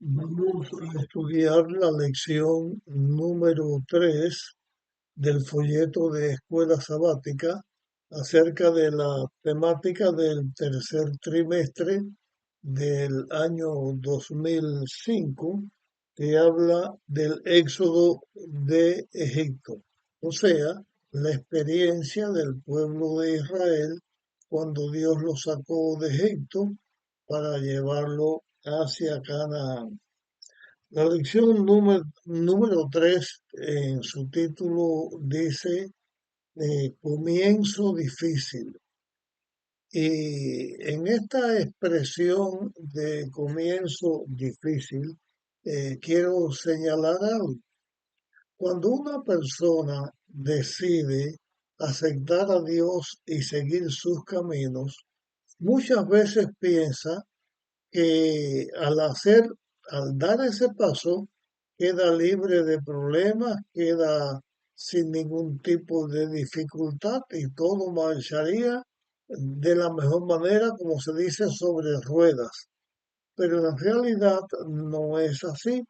Vamos a estudiar la lección número 3 del folleto de Escuela Sabática acerca de la temática del tercer trimestre del año 2005 que habla del éxodo de Egipto, o sea, la experiencia del pueblo de Israel cuando Dios lo sacó de Egipto para llevarlo hacia Canaán. La lección número 3 en su título dice comienzo difícil. Y en esta expresión de comienzo difícil, quiero señalar algo. Cuando una persona decide aceptar a Dios y seguir sus caminos, muchas veces piensa que al dar ese paso, queda libre de problemas, queda sin ningún tipo de dificultad y todo marcharía de la mejor manera, como se dice, sobre ruedas. Pero en realidad no es así.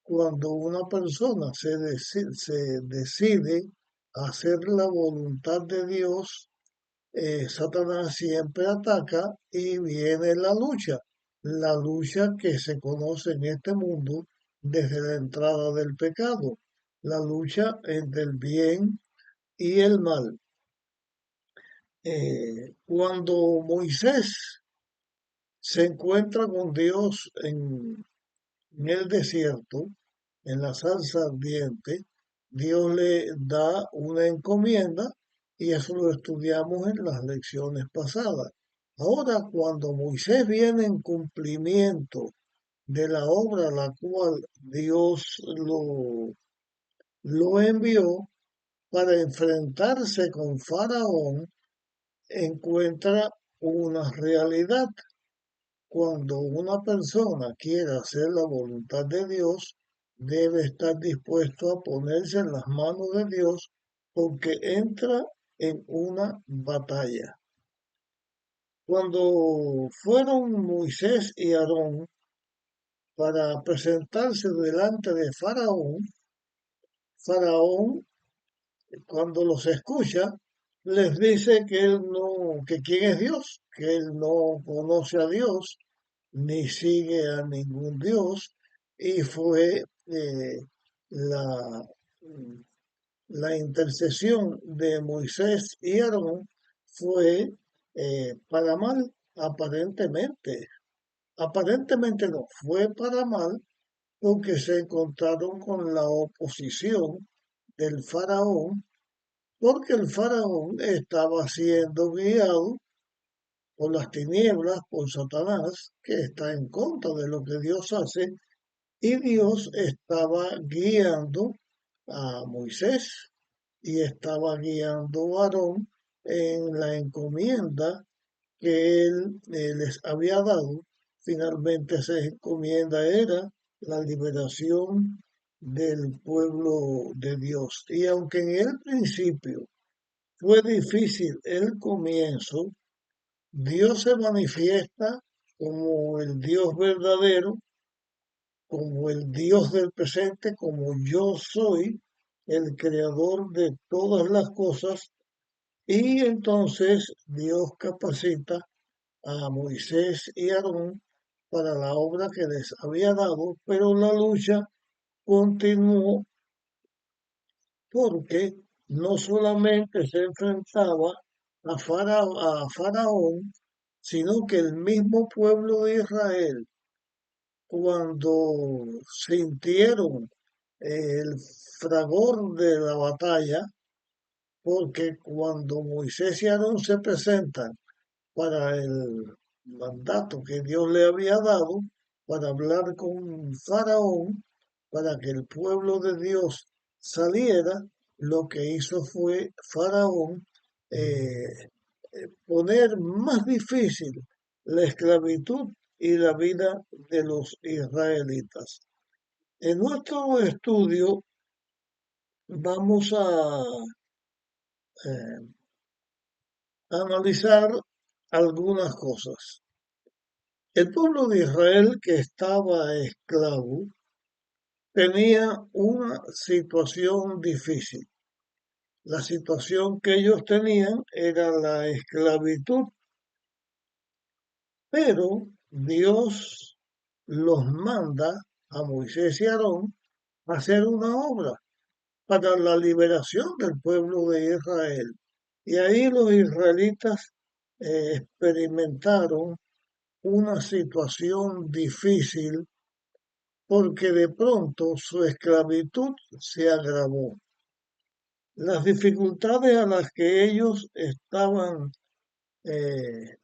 Cuando una persona se decide hacer la voluntad de Dios, Satanás siempre ataca y viene la lucha que se conoce en este mundo desde la entrada del pecado, la lucha entre el bien y el mal. Cuando Moisés se encuentra con Dios en el desierto, en la zarza ardiente, Dios le da una encomienda y eso lo estudiamos en las lecciones pasadas. Ahora, cuando Moisés viene en cumplimiento de la obra a la cual Dios lo envió para enfrentarse con Faraón, encuentra una realidad. Cuando una persona quiere hacer la voluntad de Dios, debe estar dispuesto a ponerse en las manos de Dios porque entra en una batalla. Cuando fueron Moisés y Aarón para presentarse delante de Faraón, Faraón, cuando los escucha, les dice que él no, que quién es Dios, que él no conoce a Dios, ni sigue a ningún Dios, y fue la, la intercesión de Moisés y Aarón fue para mal, aparentemente. Aparentemente no, fue para mal porque se encontraron con la oposición del faraón, porque el faraón estaba siendo guiado por las tinieblas, por Satanás, que está en contra de lo que Dios hace, y Dios estaba guiando a Moisés y estaba guiando a Aarón en la encomienda que él les había dado. Finalmente esa encomienda era la liberación del pueblo de Dios. Y aunque en el principio fue difícil el comienzo, Dios se manifiesta como el Dios verdadero, como el Dios del presente, como yo soy el creador de todas las cosas. Y entonces Dios capacita a Moisés y Aarón para la obra que les había dado, pero la lucha continuó porque no solamente se enfrentaba a Faraón, sino que el mismo pueblo de Israel, cuando sintieron el fragor de la batalla, porque cuando Moisés y Aarón se presentan para el mandato que Dios le había dado, para hablar con Faraón, para que el pueblo de Dios saliera, lo que hizo fue Faraón poner más difícil la esclavitud y la vida de los israelitas. En nuestro estudio vamos a analizar algunas cosas. El pueblo de Israel que estaba esclavo tenía una situación difícil. La situación que ellos tenían era la esclavitud, pero Dios los manda a Moisés y Aarón a hacer una obra para la liberación del pueblo de Israel. Y ahí los israelitas experimentaron una situación difícil porque de pronto su esclavitud se agravó. Las dificultades a las que ellos estaban eh,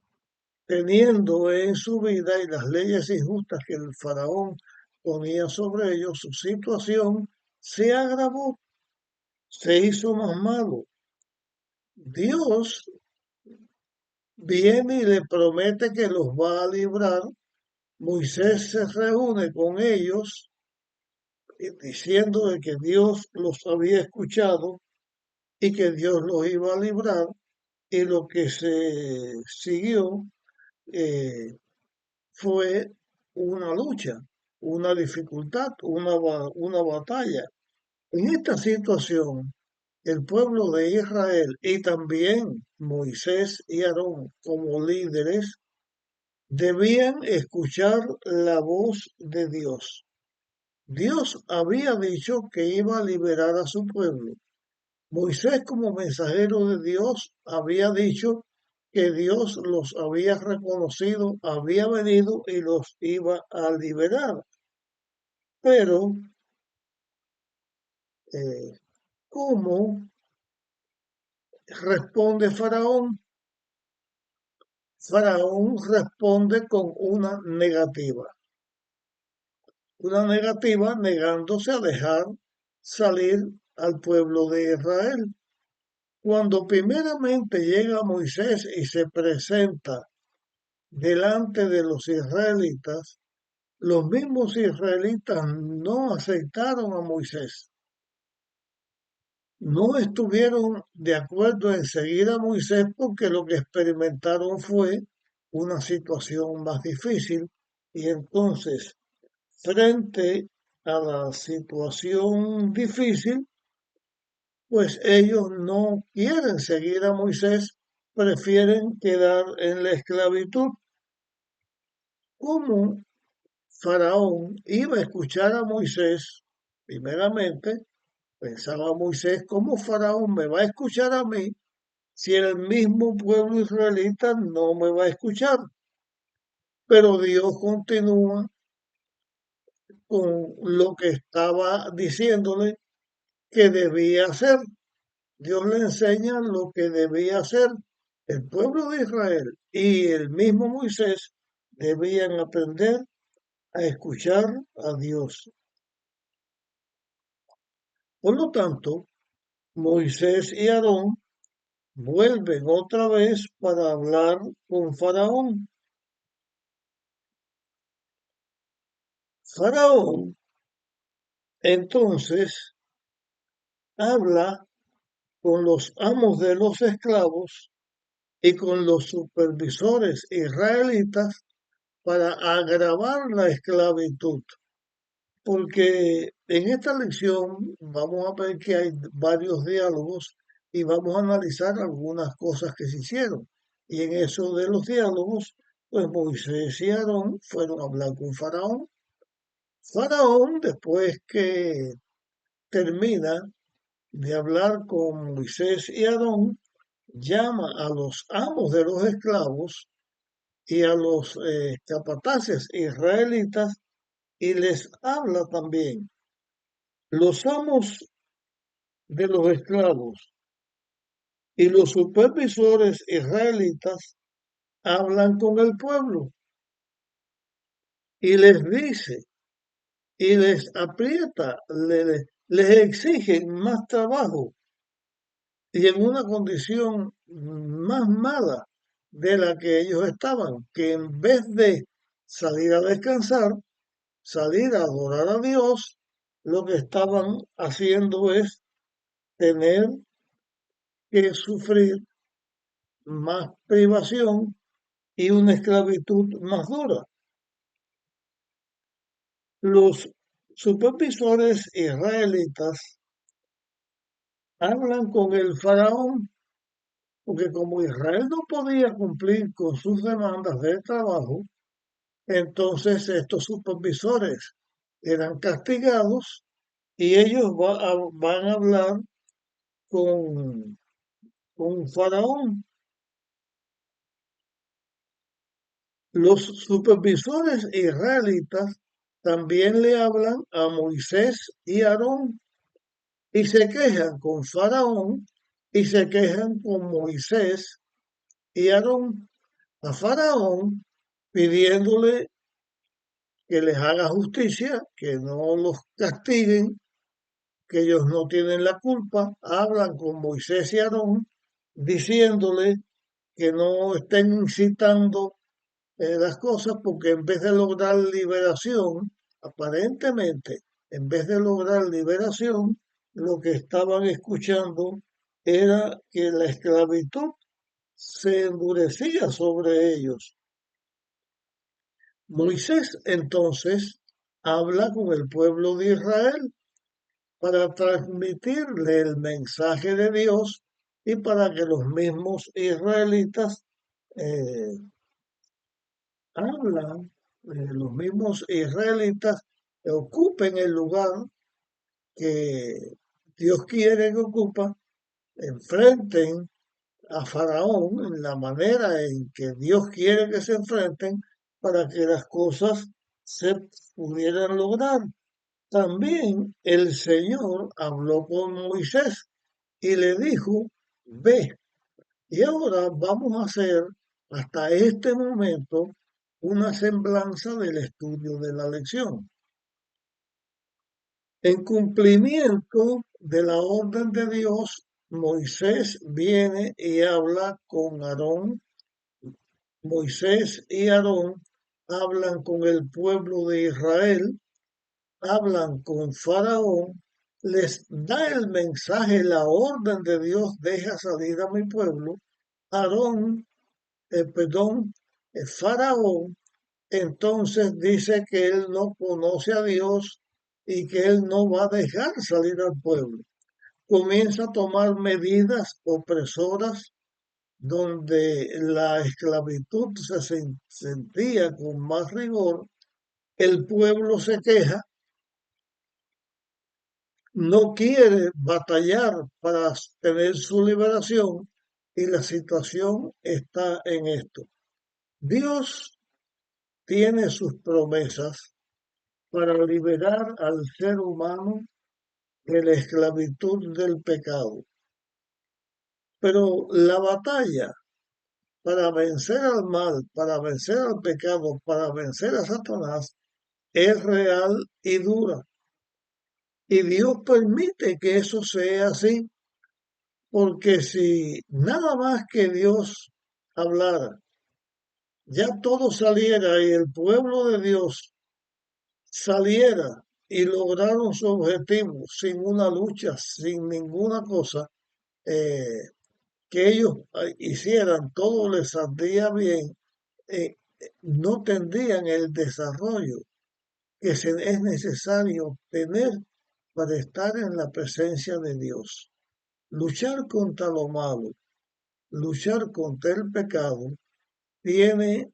teniendo en su vida y las leyes injustas que el faraón ponía sobre ellos, su situación se agravó, se hizo más malo. Dios viene y le promete que los va a librar. Moisés se reúne con ellos diciendo de que Dios los había escuchado y que Dios los iba a librar. Y lo que se siguió eh, fue una lucha, una dificultad, una batalla. En esta situación, el pueblo de Israel y también Moisés y Aarón como líderes debían escuchar la voz de Dios. Dios había dicho que iba a liberar a su pueblo. Moisés como mensajero de Dios había dicho que Dios los había reconocido, había venido y los iba a liberar. Pero, eh, ¿cómo responde Faraón? Faraón responde con una negativa negándose a dejar salir al pueblo de Israel. Cuando primeramente llega Moisés y se presenta delante de los israelitas, los mismos israelitas no aceptaron a Moisés, no estuvieron de acuerdo en seguir a Moisés porque lo que experimentaron fue una situación más difícil y entonces frente a la situación difícil, pues ellos no quieren seguir a Moisés, prefieren quedar en la esclavitud. ¿Cómo Faraón iba a escuchar a Moisés? Primeramente, pensaba Moisés, ¿cómo Faraón me va a escuchar a mí si el mismo pueblo israelita no me va a escuchar? Pero Dios continúa con lo que estaba diciéndole que debía hacer. Dios le enseña lo que debía hacer. El pueblo de Israel y el mismo Moisés debían aprender a escuchar a Dios. Por lo tanto, Moisés y Aarón vuelven otra vez para hablar con Faraón. Faraón entonces habla con los amos de los esclavos y con los supervisores israelitas para agravar la esclavitud. Porque en esta lección vamos a ver que hay varios diálogos y vamos a analizar algunas cosas que se hicieron. Y en eso de los diálogos, pues Moisés y Aarón fueron a hablar con Faraón. Faraón, después que termina de hablar con Moisés y Aarón, llama a los amos de los esclavos y a los capataces israelitas y les habla también. Los amos de los esclavos y los supervisores israelitas hablan con el pueblo y les dice y les aprieta, les exigen más trabajo y en una condición más mala de la que ellos estaban, que en vez de salir a descansar, salir a adorar a Dios, lo que estaban haciendo es tener que sufrir más privación y una esclavitud más dura. Los supervisores israelitas hablan con el faraón porque como Israel no podía cumplir con sus demandas de trabajo, entonces estos supervisores eran castigados y ellos van a hablar con, con Faraón. Los supervisores israelitas también le hablan a Moisés y Aarón y se quejan con Faraón y se quejan con Moisés y Aarón a Faraón pidiéndole que les haga justicia, que no los castiguen, que ellos no tienen la culpa, hablan con Moisés y Aarón diciéndole que no estén incitando las cosas porque en vez de lograr liberación, aparentemente, en vez de lograr liberación, lo que estaban escuchando era que la esclavitud se endurecía sobre ellos. Moisés entonces habla con el pueblo de Israel para transmitirle el mensaje de Dios y para que los mismos israelitas eh, hablan, los mismos israelitas ocupen el lugar que Dios quiere que ocupa, enfrenten a Faraón en la manera en que Dios quiere que se enfrenten para que las cosas se pudieran lograr. También el Señor habló con Moisés y le dijo, ve, y ahora vamos a hacer hasta este momento una semblanza del estudio de la lección. En cumplimiento de la orden de Dios, Moisés viene y habla con Aarón. Moisés y Aarón hablan con el pueblo de Israel, hablan con Faraón, les da el mensaje, la orden de Dios, deja salir a mi pueblo. Aarón, perdón, Faraón, entonces dice que él no conoce a Dios y que él no va a dejar salir al pueblo. Comienza a tomar medidas opresoras donde la esclavitud sentía con más rigor, el pueblo se queja, no quiere batallar para tener su liberación y la situación está en esto. Dios tiene sus promesas para liberar al ser humano de la esclavitud del pecado. Pero la batalla para vencer al mal, para vencer al pecado, para vencer a Satanás, es real y dura. Y Dios permite que eso sea así, porque si nada más que Dios hablara, ya todo saliera y el pueblo de Dios saliera y lograron su objetivo sin una lucha, sin ninguna cosa, eh, que ellos hicieran, todo les saldría bien, no tendrían el desarrollo que es necesario tener para estar en la presencia de Dios. Luchar contra lo malo, luchar contra el pecado, tiene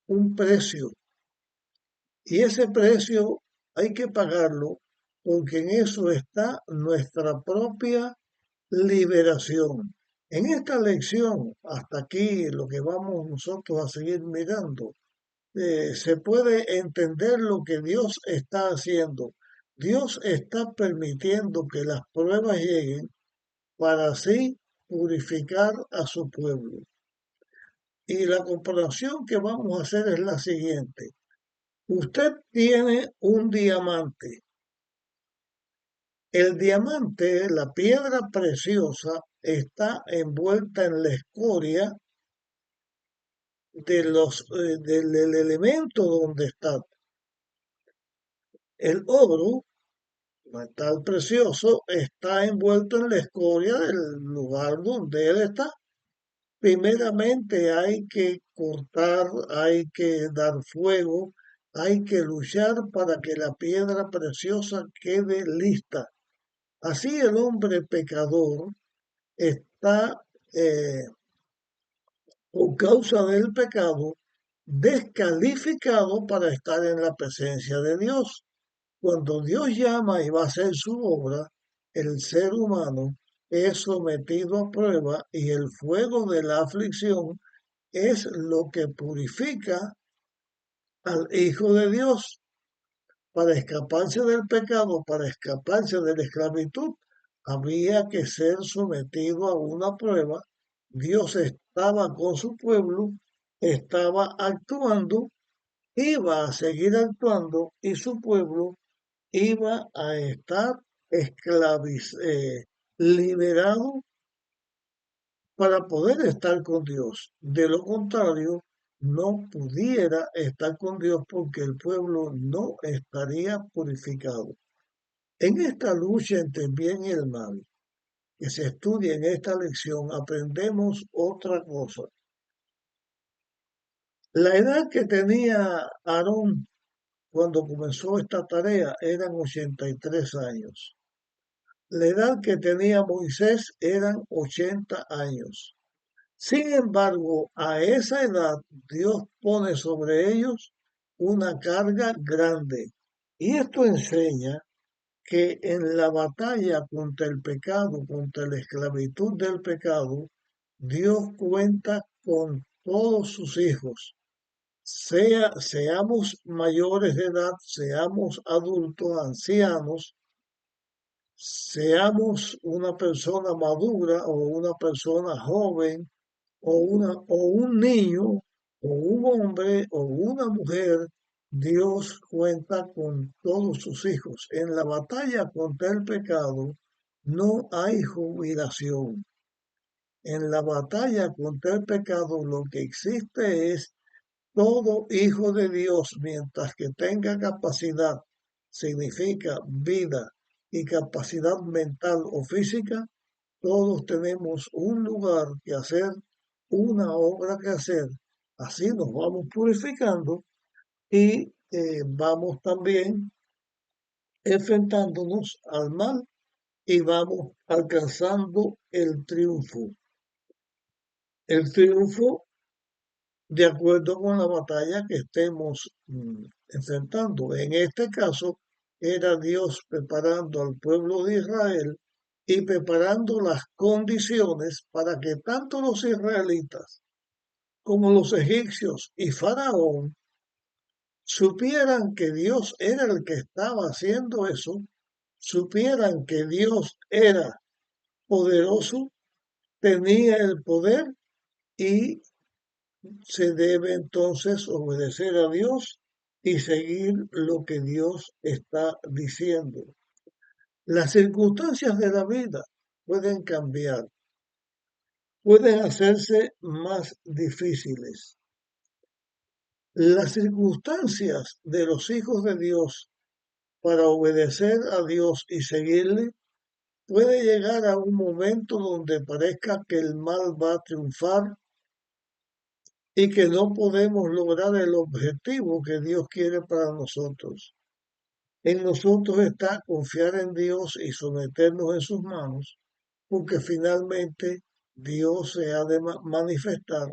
un precio y ese precio hay que pagarlo porque en eso está nuestra propia liberación. En esta lección, hasta aquí lo que vamos nosotros a seguir mirando, se puede entender lo que Dios está haciendo. Dios está permitiendo que las pruebas lleguen para así purificar a su pueblo. Y la comparación que vamos a hacer es la siguiente. Usted tiene un diamante. El diamante, la piedra preciosa, está envuelta en la escoria del elemento donde está. El oro, metal precioso, está envuelto en la escoria del lugar donde él está. Primeramente hay que cortar, hay que dar fuego, hay que luchar para que la piedra preciosa quede lista. Así el hombre pecador está, por causa del pecado, descalificado para estar en la presencia de Dios. Cuando Dios llama y va a hacer su obra, el ser humano es sometido a prueba y el fuego de la aflicción es lo que purifica al Hijo de Dios. Para escaparse del pecado, para escaparse de la esclavitud, había que ser sometido a una prueba. Dios estaba con su pueblo, estaba actuando, iba a seguir actuando y su pueblo iba a estar liberado para poder estar con Dios. De lo contrario, no pudiera estar con Dios porque el pueblo no estaría purificado. En esta lucha entre el bien y el mal que se estudia en esta lección, aprendemos otra cosa. La edad que tenía Aarón cuando comenzó esta tarea eran 83 años. La edad que tenía Moisés eran 80 años. Sin embargo, a esa edad Dios pone sobre ellos una carga grande. Y esto enseña que en la batalla contra el pecado, contra la esclavitud del pecado, Dios cuenta con todos sus hijos. Seamos mayores de edad, seamos adultos, ancianos, seamos una persona madura o una persona joven o un niño o un hombre o una mujer, Dios cuenta con todos sus hijos. En la batalla contra el pecado no hay jubilación. En la batalla contra el pecado lo que existe es todo hijo de Dios, mientras que tenga capacidad, significa vida y capacidad mental o física, todos tenemos un lugar que hacer, una obra que hacer. Así nos vamos purificando y vamos también enfrentándonos al mal y vamos alcanzando el triunfo. El triunfo de acuerdo con la batalla que estemos enfrentando. En este caso, era Dios preparando al pueblo de Israel y preparando las condiciones para que tanto los israelitas como los egipcios y Faraón supieran que Dios era el que estaba haciendo eso, supieran que Dios era poderoso, tenía el poder y se debe entonces obedecer a Dios y seguir lo que Dios está diciendo. Las circunstancias de la vida pueden cambiar, pueden hacerse más difíciles. Las circunstancias de los hijos de Dios para obedecer a Dios y seguirle puede llegar a un momento donde parezca que el mal va a triunfar y que no podemos lograr el objetivo que Dios quiere para nosotros. En nosotros está confiar en Dios y someternos en sus manos, porque finalmente Dios se ha de manifestar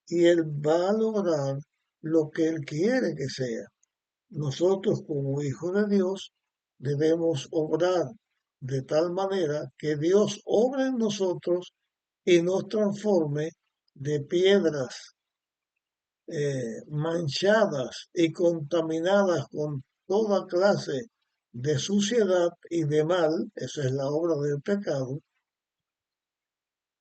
y Él va a lograr lo que Él quiere que sea. Nosotros como hijos de Dios debemos obrar de tal manera que Dios obre en nosotros y nos transforme de piedras manchadas y contaminadas con toda clase de suciedad y de mal, esa es la obra del pecado,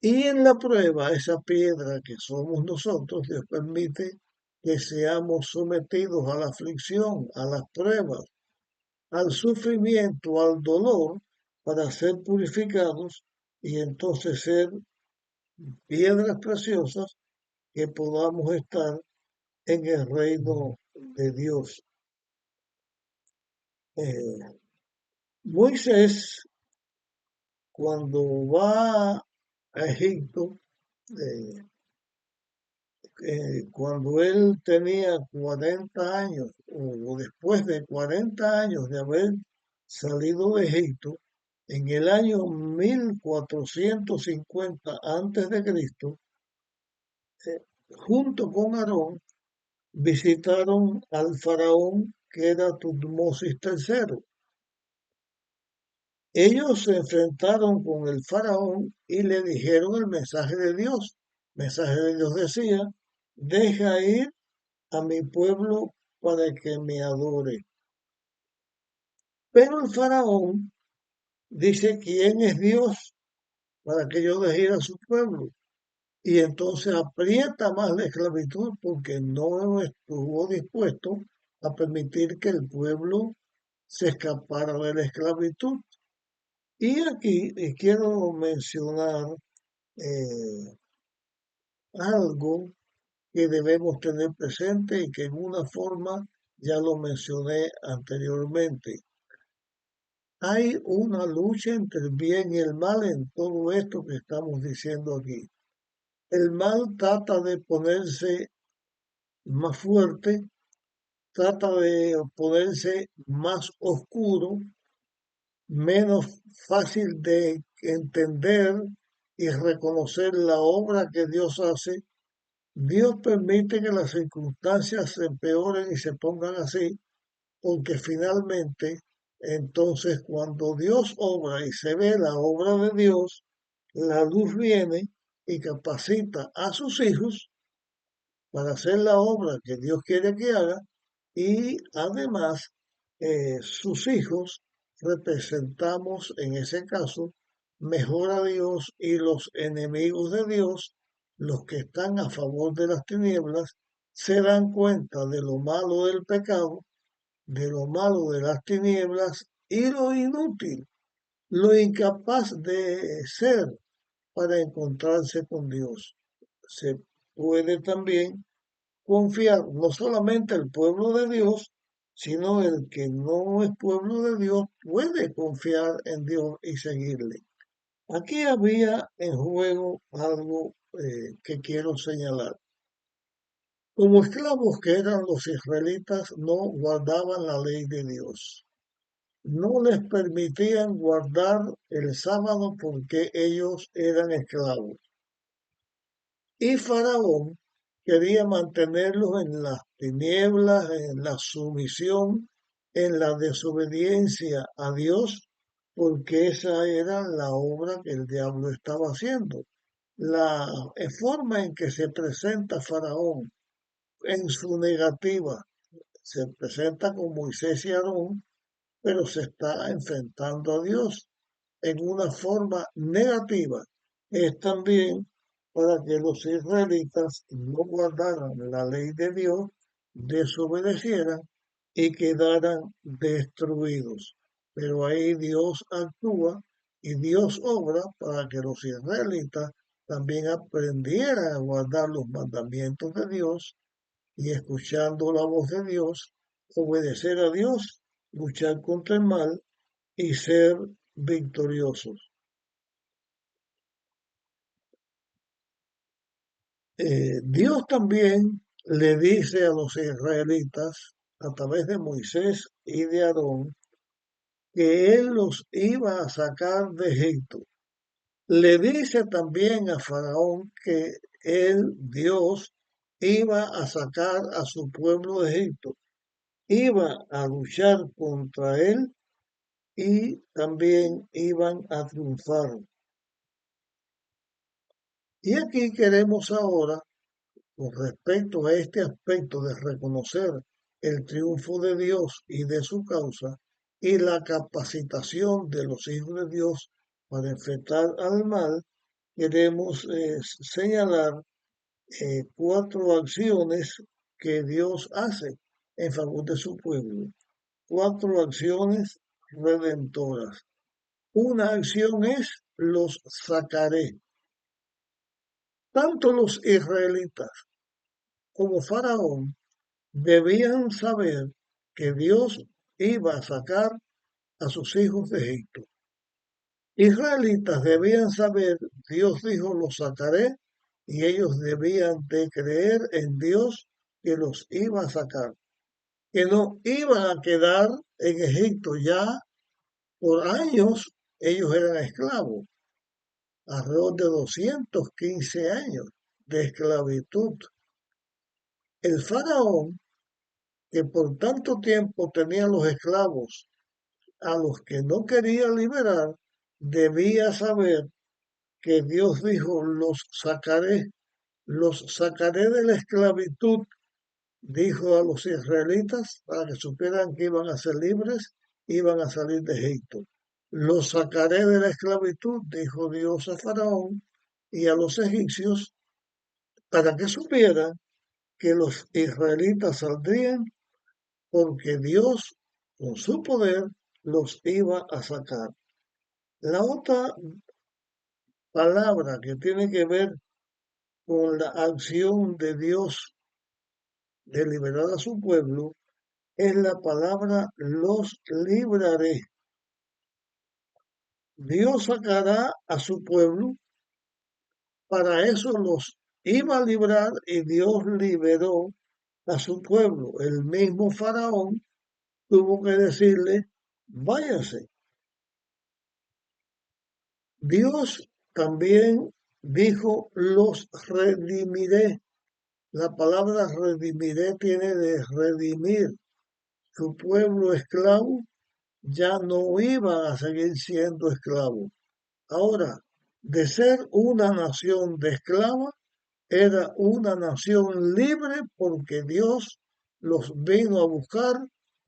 y en la prueba, esa piedra que somos nosotros, Dios permite que seamos sometidos a la aflicción, a las pruebas, al sufrimiento, al dolor, para ser purificados y entonces ser piedras preciosas que podamos estar en el reino de Dios. Eh, Moisés, cuando va a Egipto, eh, cuando él tenía 40 años o después de 40 años de haber salido de Egipto, en el año 1450 antes de Cristo, junto con Aarón, visitaron al faraón que era Tutmosis III. Ellos se enfrentaron con el faraón y le dijeron el mensaje de Dios. El mensaje de Dios decía, deja ir a mi pueblo para que me adore. Pero el faraón dice, ¿quién es Dios para que yo deje ir a su pueblo? Y entonces aprieta más la esclavitud porque no estuvo dispuesto a permitir que el pueblo se escapara de la esclavitud. Y aquí quiero mencionar eh, algo que debemos tener presente y que en una forma ya lo mencioné anteriormente. Hay una lucha entre el bien y el mal en todo esto que estamos diciendo aquí. El mal trata de ponerse más fuerte, trata de ponerse más oscuro, menos fácil de entender y reconocer la obra que Dios hace. Dios permite que las circunstancias se empeoren y se pongan así, porque finalmente, entonces, cuando Dios obra y se ve la obra de Dios, la luz viene y capacita a sus hijos para hacer la obra que Dios quiere que haga y además sus hijos representamos en ese caso mejor a Dios y los enemigos de Dios, los que están a favor de las tinieblas, se dan cuenta de lo malo del pecado, de lo malo de las tinieblas y lo inútil, lo incapaz de ser para encontrarse con Dios. Se puede también confiar no solamente el pueblo de Dios, sino el que no es pueblo de Dios puede confiar en Dios y seguirle. Aquí había en juego algo que quiero señalar. Como esclavos que eran los israelitas, no guardaban la ley de Dios. No les permitían guardar el sábado porque ellos eran esclavos. Y Faraón quería mantenerlos en las tinieblas, en la sumisión, en la desobediencia a Dios, porque esa era la obra que el diablo estaba haciendo. La forma en que se presenta Faraón en su negativa, se presenta con Moisés y Aarón, pero se está enfrentando a Dios en una forma negativa. Es también para que los israelitas no guardaran la ley de Dios, desobedecieran y quedaran destruidos. Pero ahí Dios actúa y Dios obra para que los israelitas también aprendieran a guardar los mandamientos de Dios y escuchando la voz de Dios, obedecer a Dios, luchar contra el mal y ser victoriosos. Dios también le dice a los israelitas a través de Moisés y de Aarón que Él los iba a sacar de Egipto. Le dice también a Faraón que Él, Dios, iba a sacar a su pueblo de Egipto, iba a luchar contra Él y también iban a triunfar. Y aquí queremos ahora, con respecto a este aspecto de reconocer el triunfo de Dios y de su causa y la capacitación de los hijos de Dios para enfrentar al mal, queremos señalar cuatro acciones que Dios hace en favor de su pueblo. Cuatro acciones redentoras. Una acción es los sacaré. Tanto los israelitas como Faraón debían saber que Dios iba a sacar a sus hijos de Egipto. Israelitas debían saber, Dios dijo, los sacaré, y ellos debían de creer en Dios que los iba a sacar, que no iban a quedar en Egipto ya por años. Ellos eran esclavos, alrededor de 215 años de esclavitud. El faraón, que por tanto tiempo tenía los esclavos a los que no quería liberar, debía saber que Dios dijo, los sacaré de la esclavitud, dijo a los israelitas, para que supieran que iban a ser libres, iban a salir de Egipto. Los sacaré de la esclavitud, dijo Dios a Faraón y a los egipcios, para que supieran que los israelitas saldrían porque Dios, con su poder, los iba a sacar. La otra palabra que tiene que ver con la acción de Dios de liberar a su pueblo es la palabra los libraré. Dios sacará a su pueblo, para eso los iba a librar y Dios liberó a su pueblo. El mismo faraón tuvo que decirle, váyase. Dios también dijo, los redimiré. La palabra redimiré tiene de redimir. Su pueblo esclavo ya no iba a seguir siendo esclavo. Ahora, de ser una nación de esclava, era una nación libre porque Dios los vino a buscar,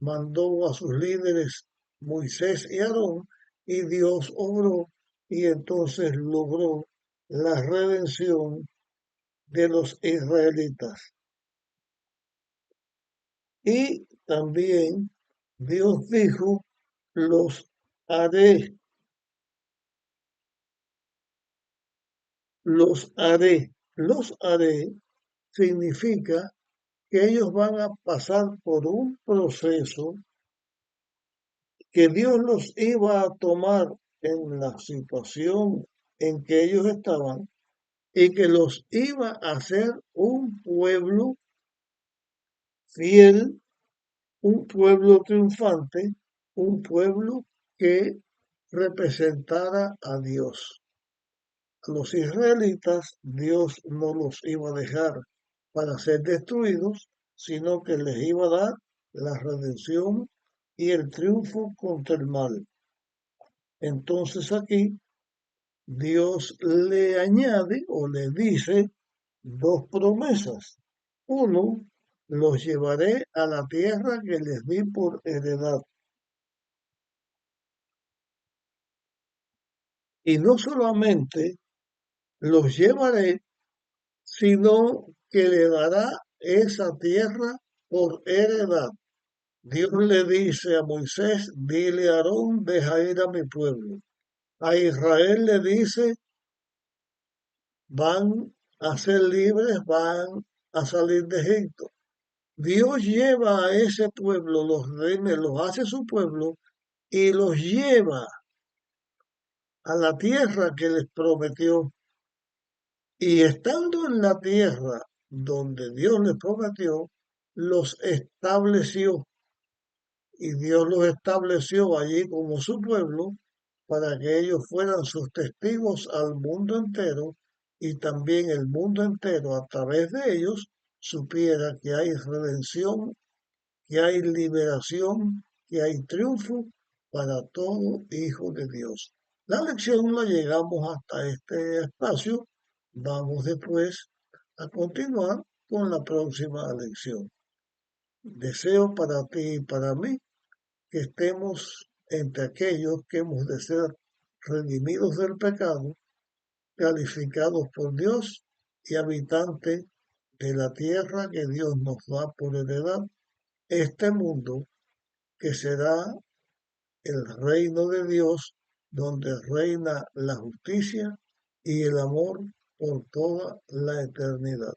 mandó a sus líderes Moisés y Aarón, y Dios obró y entonces logró la redención de los israelitas. Y también Dios dijo, los haré, los haré, los haré, significa que ellos van a pasar por un proceso que Dios los iba a tomar en la situación en que ellos estaban y que los iba a hacer un pueblo fiel, un pueblo triunfante, un pueblo que representara a Dios. A los israelitas Dios no los iba a dejar para ser destruidos, sino que les iba a dar la redención y el triunfo contra el mal. Entonces aquí Dios le añade o le dice dos promesas. Uno, los llevaré a la tierra que les di por heredad. Y no solamente los llevaré, sino que le dará esa tierra por heredad. Dios le dice a Moisés, dile a Aarón, deja ir a mi pueblo. A Israel le dice, van a ser libres, van a salir de Egipto. Dios lleva a ese pueblo, los redime, los hace su pueblo y los lleva a la tierra que les prometió. Y estando en la tierra donde Dios les prometió, los estableció. Y Dios los estableció allí como su pueblo para que ellos fueran sus testigos al mundo entero y también el mundo entero a través de ellos supiera que hay redención, que hay liberación, que hay triunfo para todo hijo de Dios. La lección la llegamos hasta este espacio. Vamos después a continuar con la próxima lección. Deseo para ti y para mí que estemos entre aquellos que hemos de ser redimidos del pecado, calificados por Dios y habitantes de la tierra que Dios nos da por heredad, este mundo que será el reino de Dios, donde reina la justicia y el amor por toda la eternidad.